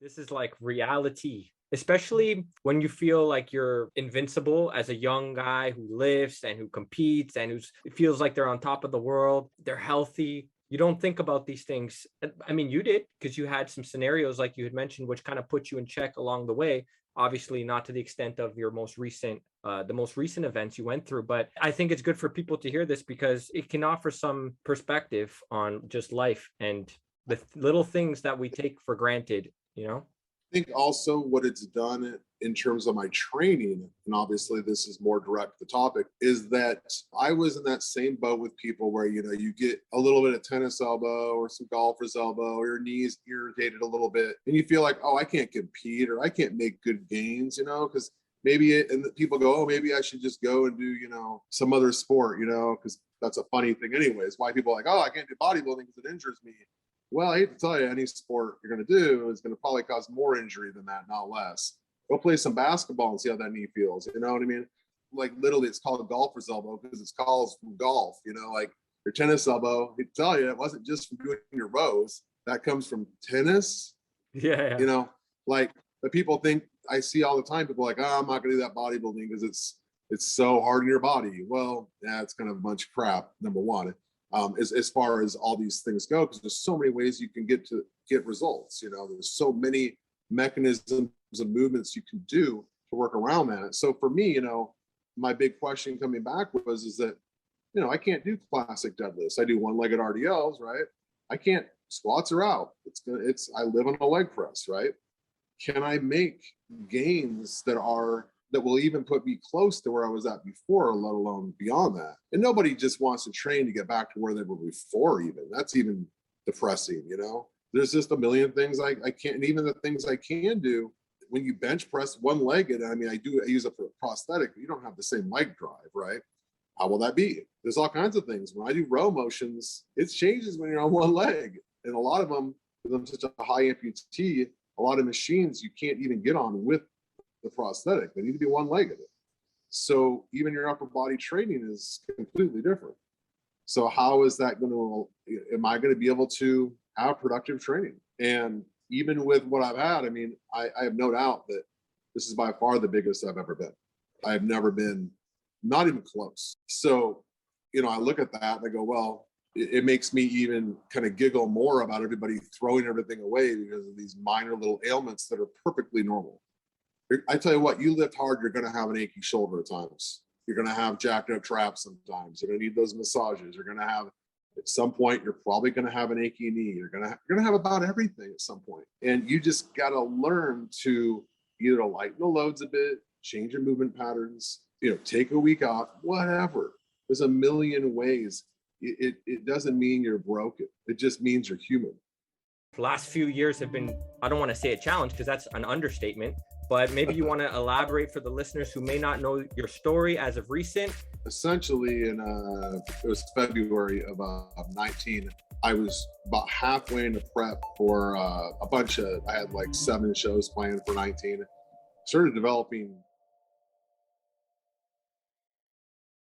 This is like reality, especially when you feel like you're invincible as a young guy who lifts and who competes and who feels like they're on top of the world. They're healthy. You don't think about these things. I mean, you did, because you had some scenarios like you had mentioned, which kind of put you in check along the way. Obviously, not to the extent of your the most recent events you went through. But I think it's good for people to hear this because it can offer some perspective on just life and the little things that we take for granted, you know? I think also what it's done in terms of my training, and obviously this is more direct to the topic, is that I was in that same boat with people where, you get a little bit of tennis elbow or some golfer's elbow, or your knees irritated a little bit, and you feel like, oh, I can't compete or I can't make good gains, because and people go, oh, maybe I should just go and do, some other sport, because that's a funny thing anyways. Why people are like, oh, I can't do bodybuilding because it injures me. Well, I hate to tell you, any sport you're going to do is going to probably cause more injury than that, not less. Go play some basketball and see how that knee feels. You know what I mean? Like literally, it's called a golfer's elbow because it's called from golf. Like your tennis elbow. I tell you, it wasn't just from doing your rows. That comes from tennis. Yeah. Like the people think I see all the time. People are like, oh, I'm not going to do that bodybuilding because it's so hard on your body. Well, yeah, it's kind of a bunch of crap. Number one. As far as all these things go, because there's so many ways you can get results. There's so many mechanisms and movements you can do to work around that. So for me, my big question coming back is that, I can't do classic deadlifts. I do one-legged RDLs, right? I can't. Squats are out. I live on a leg press, right? Can I make gains that will even put me close to where I was at before, let alone beyond that? And nobody just wants to train to get back to where they were before even. That's even depressing, There's just a million things I can't, and even the things I can do, when you bench press one-legged, I use it for prosthetic, but you don't have the same leg drive, right? How will that be? There's all kinds of things. When I do row motions, it changes when you're on one leg. And a lot of them, because I'm such a high amputee, a lot of machines you can't even get on with the prosthetic. They need to be one-legged. So even your upper body training is completely different. So how is that am I going to be able to have productive training? And even with what I've had, I have no doubt that this is by far the biggest I've ever been. I've never been, not even close. So, I look at that and I go, well, it makes me even kind of giggle more about everybody throwing everything away because of these minor little ailments that are perfectly normal. I tell you what, you lift hard, you're going to have an achy shoulder at times. You're going to have jacked up traps sometimes. You're going to need those massages. You're going to have, at some point, you're probably going to have an achy knee. You're going to have about everything at some point. And you just got to learn to either lighten the loads a bit, change your movement patterns, take a week off, whatever. There's a million ways. It doesn't mean you're broken. It just means you're human. The last few years have been, I don't want to say a challenge because that's an understatement, but maybe you want to elaborate for the listeners who may not know your story as of recent. Essentially, it was February of 19. I was about halfway into prep for I had like 7 shows planned for 19. Started developing